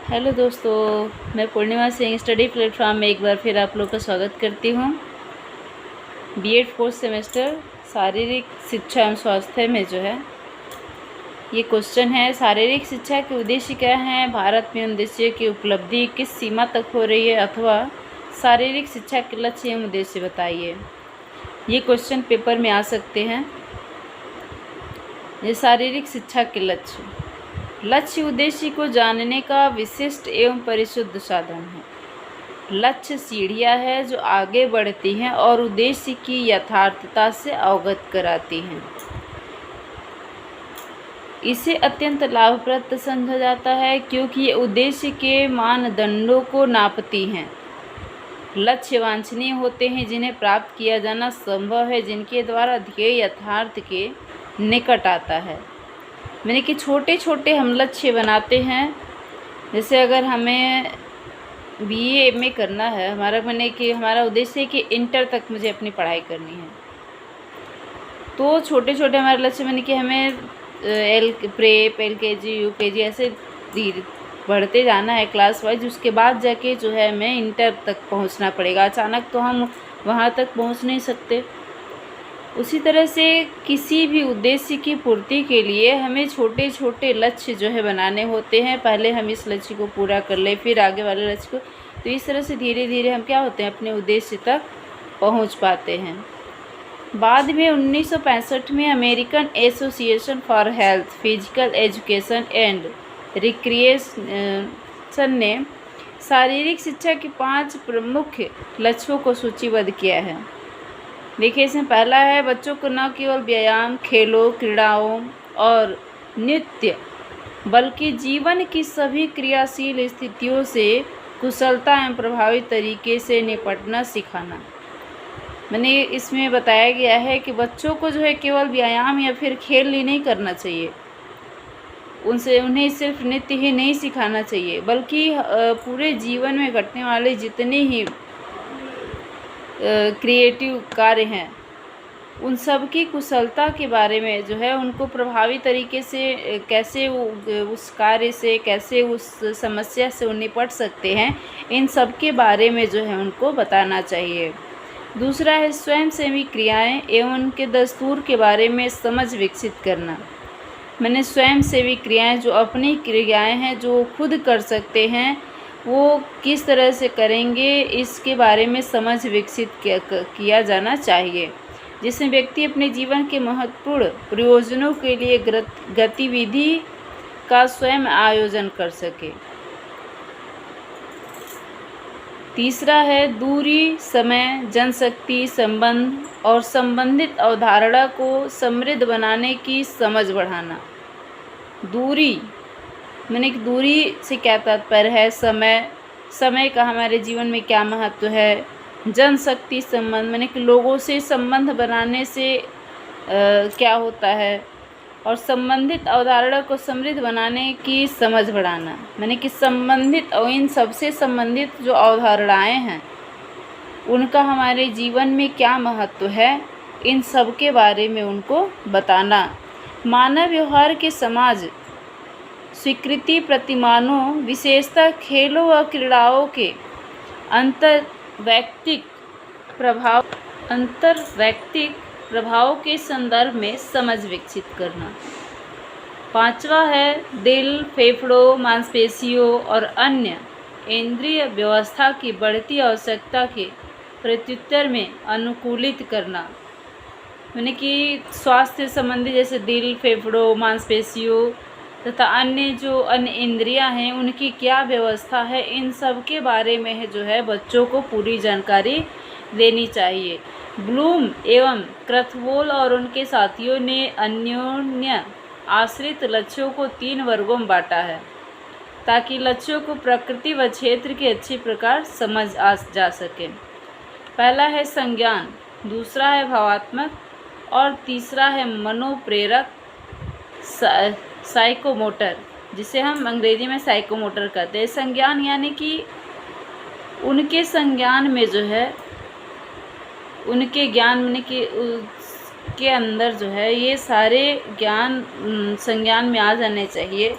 Hello दोस्तों, मैं पूर्णिमा Singh study platform में एक बार फिर आप लोग का स्वागत करती हूँ। बीएड फोर्थ सेमेस्टर शारीरिक शिक्षा एवं स्वास्थ्य में जो है ये क्वेश्चन है, शारीरिक शिक्षा के उद्देश्य क्या हैं, भारत में उद्देश्य की उपलब्धि किस सीमा तक हो रही है, अथवा शारीरिक शिक्षा के लक्ष्य एवं उद्देश्य बताइए। ये क्वेश्चन पेपर में आ सकते हैं। ये शारीरिक शिक्षा के लक्ष्य उद्देश्य को जानने का विशिष्ट एवं परिशुद्ध साधन है। लक्ष्य सीढ़ियाँ है जो आगे बढ़ती हैं और उद्देश्य की यथार्थता से अवगत कराती हैं। इसे अत्यंत लाभप्रद समझा जाता है क्योंकि ये उद्देश्य के मानदंडों को नापती हैं। लक्ष्य वांछनीय होते हैं जिन्हें प्राप्त किया जाना संभव है, जिनके द्वारा ध्येय यथार्थ के निकट आता है। मैंने कि छोटे छोटे हम लक्ष्य बनाते हैं। जैसे अगर हमें बीए में करना है, हमारा उद्देश्य है कि इंटर तक मुझे अपनी पढ़ाई करनी है, तो छोटे छोटे हमारे लक्ष्य मैंने कि हमें प्रेप, एलकेजी, यूकेजी ऐसे धीरे बढ़ते जाना है क्लास वाइज। उसके बाद जाके जो है हमें इंटर तक पहुंचना पड़ेगा। अचानक तो हम वहां तक पहुंच नहीं सकते। उसी तरह से किसी भी उद्देश्य की पूर्ति के लिए हमें छोटे छोटे लक्ष्य जो है बनाने होते हैं। पहले हम इस लक्ष्य को पूरा कर ले, फिर आगे वाले लक्ष्य को, तो इस तरह से धीरे धीरे हम क्या होते हैं, अपने उद्देश्य तक पहुंच पाते हैं। बाद में 1965 में American association for health, physical education and recreation ने शारीरिक शिक्षा के 5 प्रमुख लक्ष्यों को सूचीबद्ध किया है। देखिए, इसमें पहला है बच्चों को न केवल व्यायाम, खेलों, क्रीड़ाओं और नृत्य बल्कि जीवन की सभी क्रियाशील स्थितियों से कुशलता एवं प्रभावी तरीके से निपटना सिखाना। मैंने इसमें बताया गया है कि बच्चों को जो है केवल व्यायाम या फिर खेल ही नहीं करना चाहिए, उन्हें सिर्फ नृत्य ही नहीं सिखाना चाहिए, बल्कि पूरे जीवन में घटने वाले जितने ही क्रिएटिव कार्य हैं उन सब की कुशलता के बारे में जो है उनको प्रभावी तरीके से कैसे उस कार्य से, कैसे उस समस्या से निपट सकते हैं, इन सब के बारे में जो है उनको बताना चाहिए। दूसरा है स्वयंसेवी क्रियाएं एवं उनके दस्तूर के बारे में समझ विकसित करना। मैंने स्वयंसेवी क्रियाएं जो अपनी क्रियाएं हैं जो खुद कर सकते हैं वो किस तरह से करेंगे, इसके बारे में समझ विकसित किया जाना चाहिए, जिसमें व्यक्ति अपने जीवन के महत्वपूर्ण प्रयोजनों के लिए गतिविधि का स्वयं आयोजन कर सके। तीसरा है दूरी, समय, जनशक्ति, संबंध और संबंधित अवधारणा को समृद्ध बनाने की समझ बढ़ाना। दूरी मैंने कि दूरी से क्या तात्पर्य है, समय का हमारे जीवन में क्या महत्व है। जनशक्ति, संबंध मैंने कि लोगों से संबंध बनाने से क्या होता है, और संबंधित अवधारणा को समृद्ध बनाने की समझ बढ़ाना। मैंने कि संबंधित और इन सबसे संबंधित जो अवधारणाएं हैं उनका हमारे जीवन में क्या महत्व है, इन सब के बारे में उनको बताना। मानव व्यवहार के समाज स्वीकृति प्रतिमानों, विशेषतः खेलों व क्रीड़ाओं के अंतर्वैयक्तिक प्रभाव के संदर्भ में समझ विकसित करना। पांचवा है दिल, फेफड़ों, मांसपेशियों और अन्य इंद्रिय व्यवस्था की बढ़ती आवश्यकता के प्रत्युत्तर में अनुकूलित करना। यानी कि स्वास्थ्य संबंधी जैसे दिल, फेफड़ों, मांसपेशियों तथा अन्य इंद्रियां हैं उनकी क्या व्यवस्था है, इन सब के बारे में जो है बच्चों को पूरी जानकारी देनी चाहिए। ब्लूम एवं क्रथवोल और उनके साथियों ने अन्योन्य आश्रित लक्ष्यों को 3 वर्गों में बांटा है ताकि लक्ष्यों को प्रकृति व क्षेत्र के अच्छी प्रकार समझ जा सके। पहला है संज्ञान, दूसरा है भावात्मक और तीसरा है मनोप्रेरक साइकोमोटर, जिसे हम अंग्रेजी में साइकोमोटर कहते हैं। संज्ञान यानी कि उनके संज्ञान में जो है उनके ज्ञान में कि उसके अंदर जो है ये सारे ज्ञान संज्ञान में आ जाने चाहिए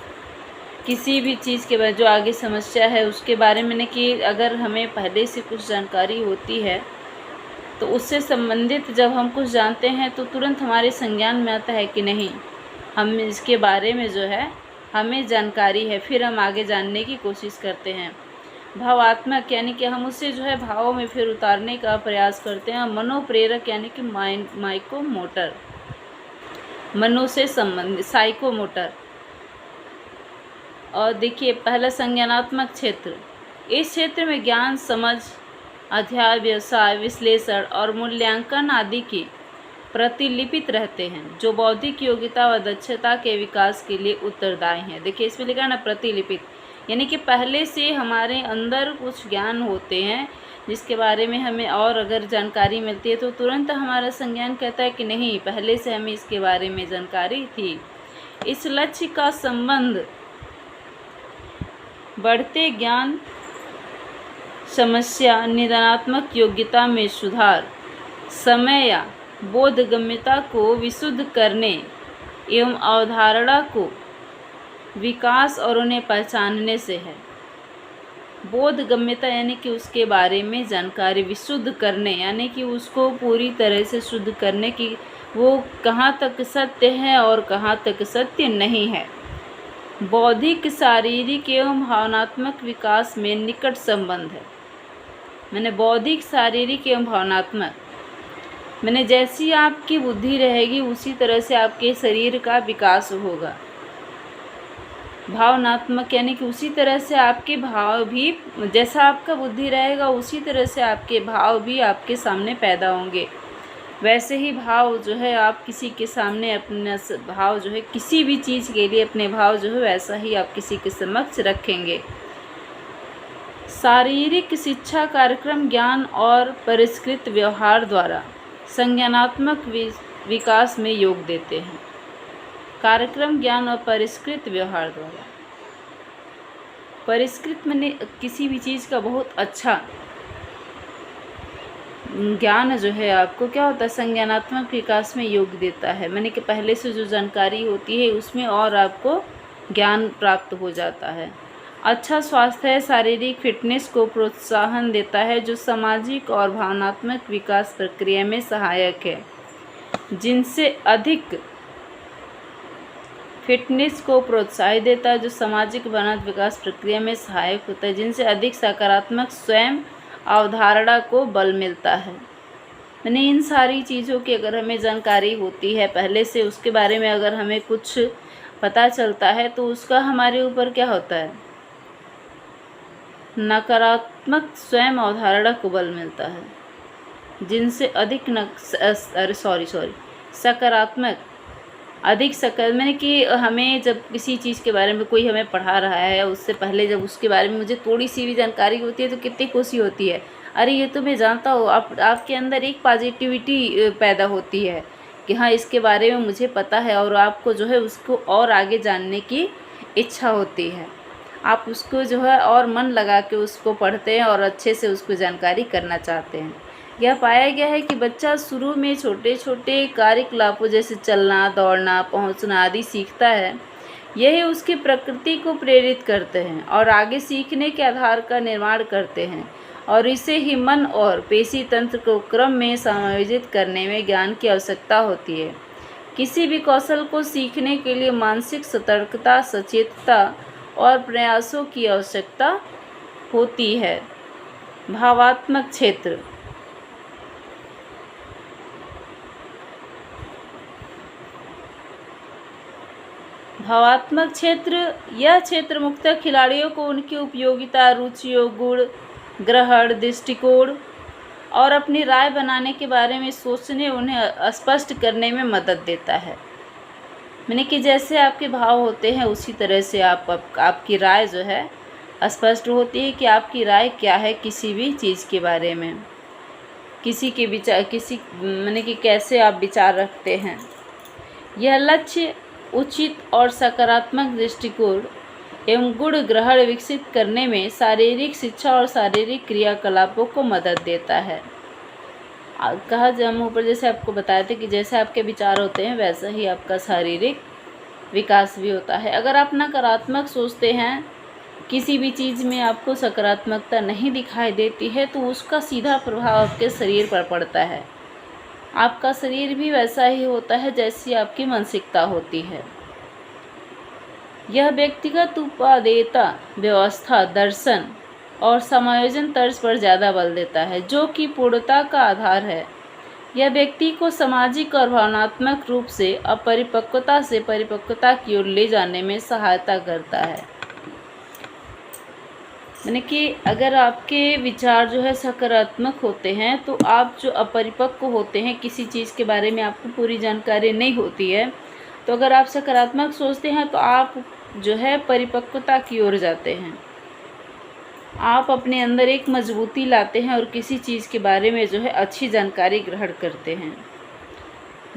किसी भी चीज़ के बारे जो आगे समस्या है उसके बारे में, कि अगर हमें पहले से कुछ जानकारी होती है तो उससे संबंधित जब हम कुछ जानते हैं तो तुरंत हमारे संज्ञान में आता है कि नहीं, हम इसके बारे में जो है हमें जानकारी है, फिर हम आगे जानने की कोशिश करते हैं। भावात्मक यानी कि हम उससे जो है भावों में फिर उतारने का प्रयास करते हैं। मनोप्रेरक यानी कि माइकोमोटर, मनो से संबंधित साइकोमोटर। और देखिए पहला संज्ञानात्मक क्षेत्र, इस क्षेत्र में ज्ञान, समझ, अध्ययन, व्यवसाय, विश्लेषण और मूल्यांकन आदि की प्रतिलिपित रहते हैं जो बौद्धिक योग्यता व दक्षता के विकास के लिए उत्तरदायी हैं। देखिए इसमें लिखा है ना प्रतिलिपित, यानी कि पहले से हमारे अंदर कुछ ज्ञान होते हैं जिसके बारे में हमें और अगर जानकारी मिलती है तो तुरंत हमारा संज्ञान कहता है कि नहीं, पहले से हमें इसके बारे में जानकारी थी। इस लक्ष्य का संबंध बढ़ते ज्ञान, समस्या निदानात्मक योग्यता में सुधार, समय या बोधगम्यता को विशुद्ध करने एवं अवधारणा को विकास और उन्हें पहचानने से है। बोधगम्यता यानी कि उसके बारे में जानकारी, विशुद्ध करने यानी कि उसको पूरी तरह से शुद्ध करने की, वो कहाँ तक सत्य है और कहाँ तक सत्य नहीं है। बौद्धिक, शारीरिक एवं भावनात्मक विकास में निकट संबंध है। मैंने बौद्धिक, शारीरिक एवं भावनात्मक, मैंने जैसी आपकी बुद्धि रहेगी उसी तरह से आपके शरीर का विकास होगा। भावनात्मक यानी कि उसी तरह से आपके भाव भी, जैसा आपका बुद्धि रहेगा उसी तरह से आपके भाव भी आपके सामने पैदा होंगे। वैसे ही भाव जो है आप किसी के सामने अपना भाव जो है किसी भी चीज़ के लिए अपने भाव जो है वैसा ही आप किसी के समक्ष रखेंगे। शारीरिक शिक्षा कार्यक्रम ज्ञान और परिष्कृत व्यवहार द्वारा संज्ञानात्मक विकास में योग देते हैं। कार्यक्रम ज्ञान और परिष्कृत व्यवहार द्वारा, परिष्कृत मैंने किसी भी चीज़ का बहुत अच्छा ज्ञान जो है आपको क्या होता है, संज्ञानात्मक विकास में योग देता है। मैंने कि पहले से जो जानकारी होती है उसमें और आपको ज्ञान प्राप्त हो जाता है। अच्छा स्वास्थ्य है, शारीरिक फिटनेस को प्रोत्साहन देता है जो सामाजिक और भावनात्मक विकास प्रक्रिया में सहायक है। जिनसे अधिक फिटनेस को प्रोत्साहित देता है जो सामाजिक भावनात्मक विकास प्रक्रिया में सहायक होता है। जिनसे अधिक सकारात्मक स्वयं अवधारणा को बल मिलता है। मैंने इन सारी चीज़ों की अगर हमें जानकारी होती है पहले से, उसके बारे में अगर हमें कुछ पता चलता है तो उसका हमारे ऊपर क्या होता है, नकारात्मक स्वयं अवधारणा को बल मिलता है। जिनसे अधिक सकारात्मक अधिक मैंने कि हमें जब किसी चीज़ के बारे में कोई हमें पढ़ा रहा है उससे पहले जब उसके बारे में मुझे थोड़ी सी भी जानकारी होती है तो कितनी खुशी होती है, अरे ये तो मैं जानता हूँ। आपके अंदर एक पॉजिटिविटी पैदा होती है कि हाँ इसके बारे में मुझे पता है, और आपको जो है उसको और आगे जानने की इच्छा होती है। आप उसको जो है और मन लगा के उसको पढ़ते हैं और अच्छे से उसको जानकारी करना चाहते हैं। यह पाया गया है कि बच्चा शुरू में छोटे छोटे कार्यकलापों जैसे चलना, दौड़ना, पहुंचना आदि सीखता है। यही उसकी प्रकृति को प्रेरित करते हैं और आगे सीखने के आधार का निर्माण करते हैं, और इसे ही मन और पेशी तंत्र को क्रम में समायोजित करने में ज्ञान की आवश्यकता होती है। किसी भी कौशल को सीखने के लिए मानसिक सतर्कता, सचेतता और प्रयासों की आवश्यकता होती है। भावात्मक क्षेत्र, भावात्मक क्षेत्र यह क्षेत्र मुख्यतः खिलाड़ियों को उनकी उपयोगिता, रुचियों, गुण, ग्रहण, दृष्टिकोण और अपनी राय बनाने के बारे में सोचने, उन्हें स्पष्ट करने में मदद देता है। मैंने कि जैसे आपके भाव होते हैं उसी तरह से आपकी राय जो है स्पष्ट होती है कि आपकी राय क्या है किसी भी चीज़ के बारे में, किसी के विचार, मैंने कि कैसे आप विचार रखते हैं। यह लक्ष्य उचित और सकारात्मक दृष्टिकोण एवं गुण ग्रहण विकसित करने में शारीरिक शिक्षा और शारीरिक क्रियाकलापों को मदद देता है। कहा हम ऊपर जैसे आपको बताए थे कि जैसे आपके विचार होते हैं वैसा ही आपका शारीरिक विकास भी होता है। अगर आप नकारात्मक सोचते हैं, किसी भी चीज़ में आपको सकारात्मकता नहीं दिखाई देती है, तो उसका सीधा प्रभाव आपके शरीर पर पड़ता है। आपका शरीर भी वैसा ही होता है जैसी आपकी मानसिकता होती है। यह व्यक्तिगत उपादेयता, व्यवस्था, दर्शन और समायोजन तर्ज पर ज़्यादा बल देता है, जो कि पूर्णता का आधार है। यह व्यक्ति को सामाजिक और भावनात्मक रूप से अपरिपक्वता से परिपक्वता की ओर ले जाने में सहायता करता है। यानी कि अगर आपके विचार जो है सकारात्मक होते हैं, तो आप जो अपरिपक्व होते हैं, किसी चीज़ के बारे में आपको पूरी जानकारी नहीं होती है, तो अगर आप सकारात्मक सोचते हैं तो आप जो है परिपक्वता की ओर जाते हैं। आप अपने अंदर एक मजबूती लाते हैं और किसी चीज़ के बारे में जो है अच्छी जानकारी ग्रहण करते हैं।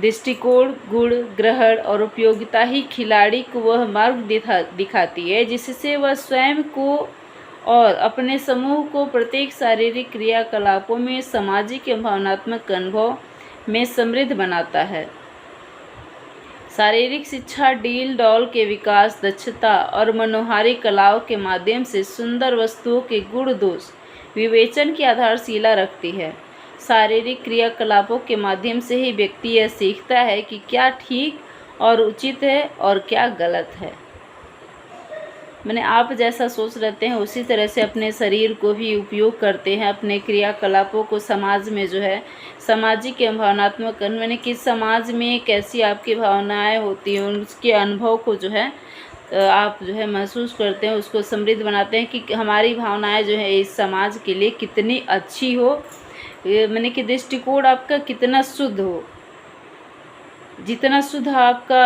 दृष्टिकोण, गुण, ग्रहण और उपयोगिता ही खिलाड़ी को वह मार्ग दिखाती है जिससे वह स्वयं को और अपने समूह को प्रत्येक शारीरिक क्रियाकलापों में सामाजिक एवं भावनात्मक अनुभव में समृद्ध बनाता है। शारीरिक शिक्षा डील डॉल के विकास, दक्षता और मनोहारी कलाओं के माध्यम से सुंदर वस्तुओं के गुण दोष विवेचन की आधारशिला रखती है। शारीरिक क्रियाकलापों के माध्यम से ही व्यक्ति यह सीखता है कि क्या ठीक और उचित है और क्या गलत है। मैंने आप जैसा सोच रहते हैं उसी तरह से अपने शरीर को भी उपयोग करते हैं, अपने क्रियाकलापों को समाज में जो है सामाजिक एवं भावनात्मक मैंने कि समाज में कैसी आपकी भावनाएं होती हैं, उसके अनुभव को जो है आप जो है महसूस करते हैं, उसको समृद्ध बनाते हैं कि हमारी भावनाएं जो है इस समाज के लिए कितनी अच्छी हो, मैंने कि दृष्टिकोण आपका कितना शुद्ध हो। जितना शुद्ध आपका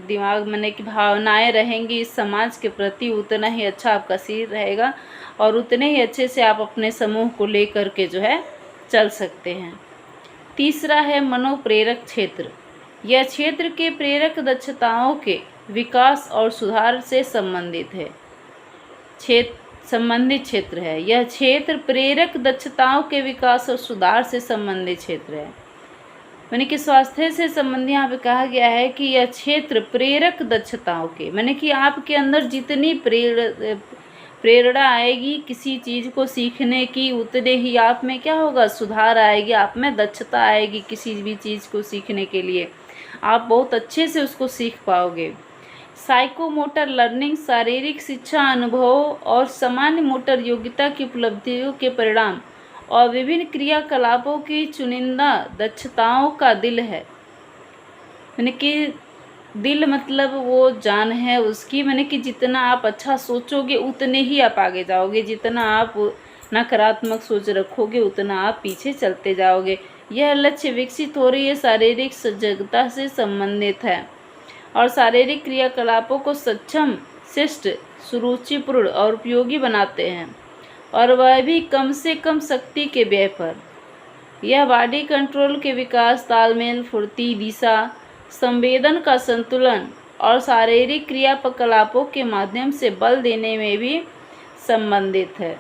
दिमाग मैंने कि भावनाएं रहेंगी इस समाज के प्रति, उतना ही अच्छा आपका शरीर रहेगा और उतने ही अच्छे से आप अपने समूह को लेकर के जो है चल सकते हैं। तीसरा है मनोप्रेरक क्षेत्र। यह क्षेत्र के प्रेरक दक्षताओं के विकास और सुधार से संबंधित क्षेत्र है। यह क्षेत्र प्रेरक दक्षताओं के विकास और सुधार से संबंधित क्षेत्र है। मैंने कि स्वास्थ्य से संबंधित यहाँ पे कहा गया है कि यह क्षेत्र प्रेरक दक्षताओं के, मैंने कि आपके अंदर जितनी प्रेरणा आएगी किसी चीज़ को सीखने की, उतने ही आप में क्या होगा, सुधार आएगी, आप में दक्षता आएगी। किसी भी चीज़ को सीखने के लिए आप बहुत अच्छे से उसको सीख पाओगे। साइकोमोटर लर्निंग शारीरिक शिक्षा अनुभवों और सामान्य मोटर योग्यता की उपलब्धियों के परिणाम और विभिन्न क्रियाकलापों की चुनिंदा दक्षताओं का दिल है। मैंने कि दिल मतलब वो जान है उसकी, मैंने कि जितना आप अच्छा सोचोगे उतने ही आप आगे जाओगे, जितना आप नकारात्मक सोच रखोगे उतना आप पीछे चलते जाओगे। यह लक्ष्य विकसित हो रही है शारीरिक सजगता से संबंधित है और शारीरिक क्रियाकलापों को सक्षम, शिष्ट, सुरुचिपूर्ण और उपयोगी बनाते हैं, और वह भी कम से कम शक्ति के व्यय पर। यह बॉडी कंट्रोल के विकास, तालमेल, फुर्ती, दिशा, संवेदन का संतुलन और शारीरिक क्रियाकलापों के माध्यम से बल देने में भी संबंधित है।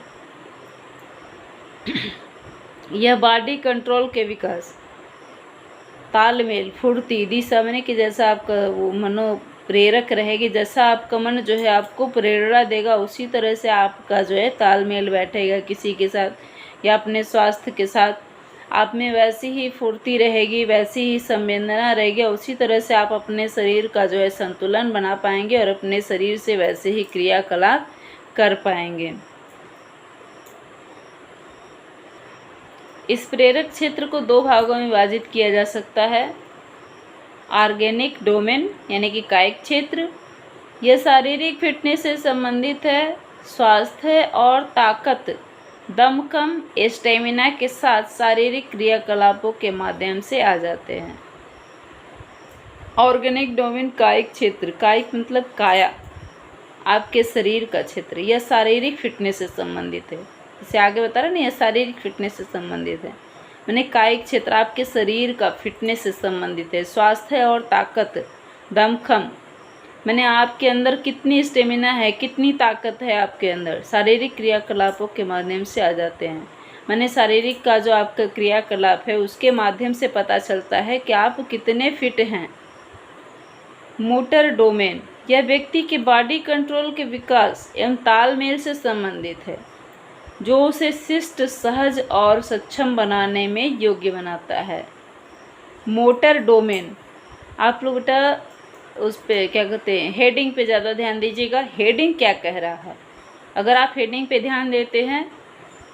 यह बॉडी कंट्रोल के विकास, तालमेल, फुर्ती, दिशा मैंने कि जैसा आपका वो मनो प्रेरक रहेगी, जैसा आपका मन जो है आपको प्रेरणा देगा उसी तरह से आपका जो है तालमेल बैठेगा किसी के साथ या अपने स्वास्थ्य के साथ। आप में वैसी ही फुर्ती रहेगी, वैसी ही संवेदना रहेगी, उसी तरह से आप अपने शरीर का जो है संतुलन बना पाएंगे और अपने शरीर से वैसे ही क्रियाकलाप कर पाएंगे। इस प्रेरक क्षेत्र को दो भागों में विभाजित किया जा सकता है। ऑर्गेनिक डोमेन यानी कि कायिक क्षेत्र, यह शारीरिक फिटनेस से संबंधित है। स्वास्थ्य और ताकत, दमखम, स्टेमिना के साथ शारीरिक क्रियाकलापों के माध्यम से आ जाते हैं। ऑर्गेनिक डोमेन कायिक क्षेत्र, कायिक मतलब काया, आपके शरीर का क्षेत्र, यह शारीरिक फिटनेस से संबंधित है। इसे आगे बता रहे ना, यह शारीरिक फिटनेस से संबंधित है। मैंने कायिक क्षेत्र आपके शरीर का फिटनेस से संबंधित है। स्वास्थ्य और ताकत, दमखम, मैंने आपके अंदर कितनी स्टेमिना है, कितनी ताकत है आपके अंदर, शारीरिक क्रियाकलापों के माध्यम से आ जाते हैं। मैंने शारीरिक का जो आपका क्रियाकलाप है उसके माध्यम से पता चलता है कि आप कितने फिट हैं। मोटर डोमेन, यह व्यक्ति के बॉडी कंट्रोल के विकास एवं तालमेल से संबंधित है, जो उसे शिष्ट, सहज और सक्षम बनाने में योग्य बनाता है। मोटर डोमेन, आप लोग बेटा उस पे क्या कहते हैं, हेडिंग पे ज़्यादा ध्यान दीजिएगा, हेडिंग क्या कह रहा है। अगर आप हेडिंग पे ध्यान देते हैं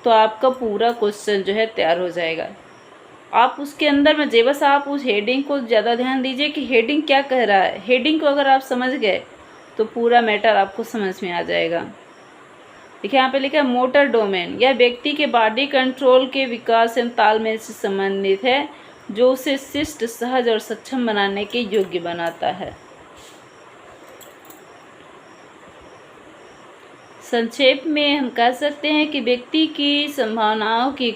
तो आपका पूरा क्वेश्चन जो है तैयार हो जाएगा। आप उसके अंदर में जे बस आप उस हेडिंग को ज़्यादा ध्यान दीजिए कि हेडिंग क्या कह रहा है। हेडिंग को अगर आप समझ गए तो पूरा मैटर आपको समझ में आ जाएगा। देखिए यहाँ पे लिखा है मोटर डोमेन, यह व्यक्ति के बॉडी कंट्रोल के विकास एवं तालमेल से संबंधित है, जो उसे शिष्ट, सहज और सक्षम बनाने के योग्य बनाता है। संक्षेप में हम कह सकते हैं कि व्यक्ति की संभावनाओं की